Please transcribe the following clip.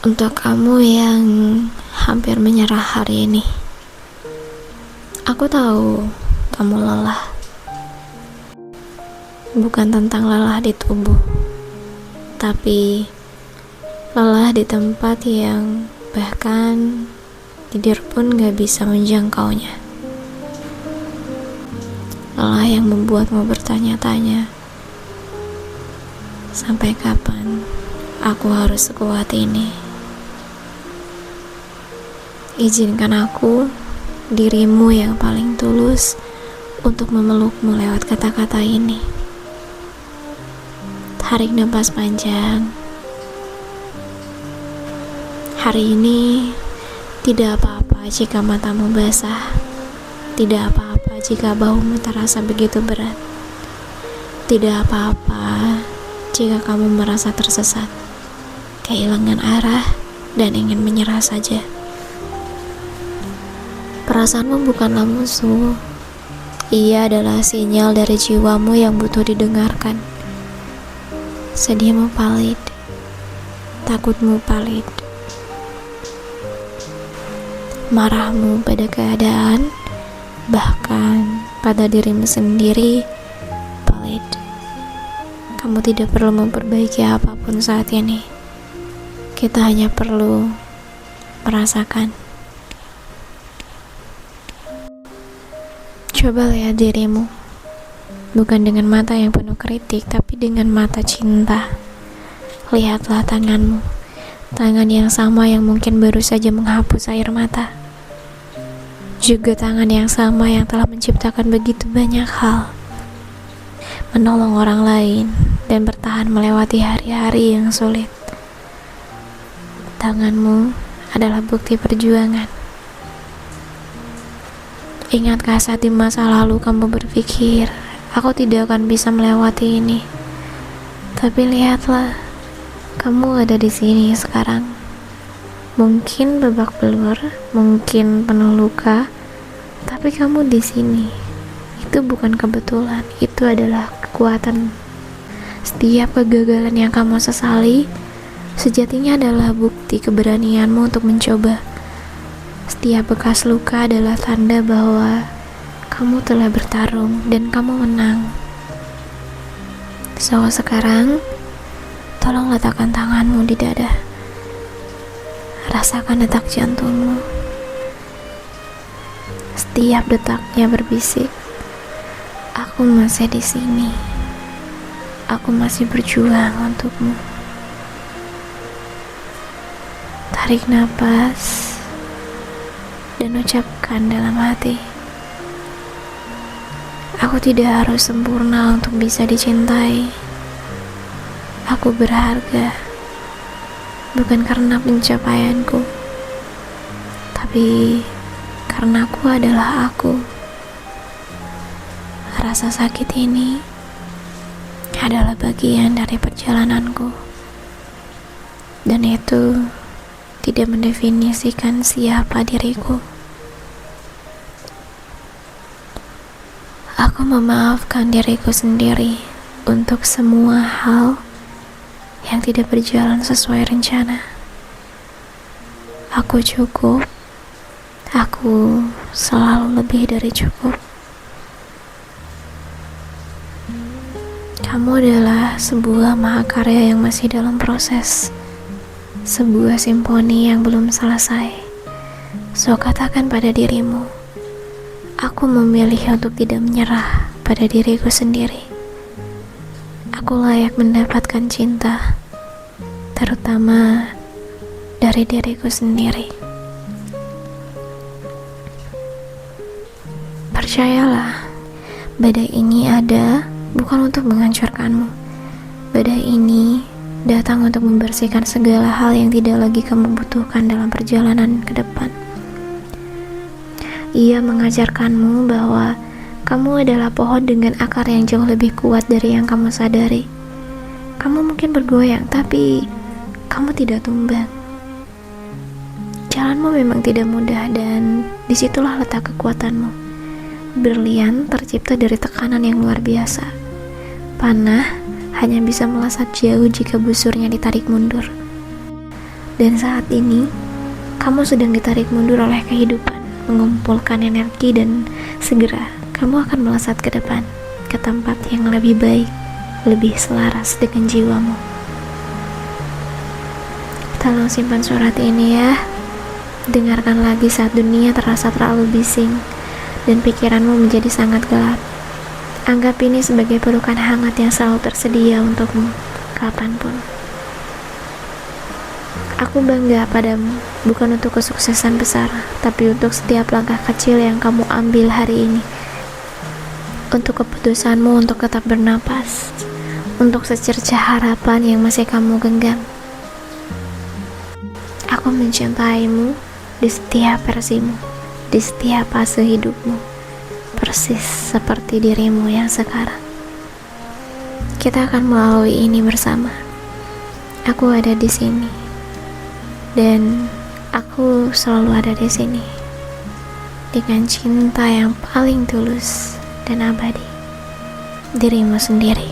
Untuk kamu yang hampir menyerah hari ini, aku tahu kamu lelah. Bukan tentang lelah di tubuh, tapi lelah di tempat yang bahkan tidur pun gak bisa menjangkaunya. Lelah yang membuatmu bertanya-tanya, sampai kapan aku harus sekuat ini? Izinkan aku, dirimu yang paling tulus, untuk memelukmu lewat kata-kata ini. Tarik napas panjang. Hari ini tidak apa-apa jika matamu basah. Tidak apa-apa jika bahumu terasa begitu berat. Tidak apa-apa jika kamu merasa tersesat, kehilangan arah, dan ingin menyerah saja. Perasaanmu bukanlah musuh. Ia adalah sinyal dari jiwamu yang butuh didengarkan. Sedihmu valid, takutmu valid, marahmu pada keadaan, bahkan pada dirimu sendiri, valid. Kamu tidak perlu memperbaiki apapun saat ini. Kita hanya perlu merasakan. Coba lihat dirimu, bukan dengan mata yang penuh kritik, tapi dengan mata cinta. Lihatlah tanganmu, tangan yang sama yang mungkin baru saja menghapus air mata. Juga tangan yang sama yang telah menciptakan begitu banyak hal, menolong orang lain, dan bertahan melewati hari-hari yang sulit. Tanganmu adalah bukti perjuangan. Ingatkah saat di masa lalu kamu berpikir, aku tidak akan bisa melewati ini? Tapi lihatlah, kamu ada di sini sekarang. Mungkin babak belur, mungkin penuh luka, tapi kamu di sini. Itu bukan kebetulan, itu adalah kekuatan. Setiap kegagalan yang kamu sesali, sejatinya adalah bukti keberanianmu untuk mencoba. Setiap bekas luka adalah tanda bahwa kamu telah bertarung dan kamu menang. So, sekarang tolong letakkan tanganmu di dada. Rasakan detak jantungmu. Setiap detaknya berbisik, aku masih di sini. Aku masih berjuang untukmu. Tarik napas dan ucapkan dalam hati, aku tidak harus sempurna untuk bisa dicintai. Aku berharga, bukan karena pencapaianku, tapi karena aku adalah aku. Rasa sakit ini adalah bagian dari perjalananku, dan itu tidak mendefinisikan siapa diriku. Aku memaafkan diriku sendiri untuk semua hal yang tidak berjalan sesuai rencana. Aku cukup. Aku selalu lebih dari cukup. Kamu adalah sebuah mahakarya yang masih dalam proses. Sebuah simfoni yang belum selesai. So, katakan pada dirimu, aku memilih untuk tidak menyerah pada diriku sendiri. Aku layak mendapatkan cinta, terutama dari diriku sendiri. Percayalah, badai ini ada bukan untuk menghancurkanmu. Badai ini datang untuk membersihkan segala hal yang tidak lagi kamu butuhkan dalam perjalanan ke depan. Ia mengajarkanmu bahwa kamu adalah pohon dengan akar yang jauh lebih kuat dari yang kamu sadari. Kamu mungkin bergoyang, tapi kamu tidak tumbang. Jalanmu memang tidak mudah, dan disitulah letak kekuatanmu. Berlian tercipta dari tekanan yang luar biasa. Panah hanya bisa melesat jauh jika busurnya ditarik mundur. Dan saat ini, kamu sedang ditarik mundur oleh kehidupan, mengumpulkan energi dan segera kamu akan melesat ke depan, ke tempat yang lebih baik, lebih selaras dengan jiwamu. Tolong simpan surat ini ya. Dengarkan lagi saat dunia terasa terlalu bising dan pikiranmu menjadi sangat gelap. Anggap ini sebagai pelukan hangat yang selalu tersedia untukmu, kapanpun. Aku bangga padamu, bukan untuk kesuksesan besar, tapi untuk setiap langkah kecil yang kamu ambil hari ini. Untuk keputusanmu untuk tetap bernapas, untuk secercah harapan yang masih kamu genggam. Aku mencintaimu di setiap versimu, di setiap fase hidupmu. Persis seperti dirimu yang sekarang. Kita akan melalui ini bersama. Aku ada di sini, dan aku selalu ada di sini dengan cinta yang paling tulus dan abadi. Dirimu sendiri.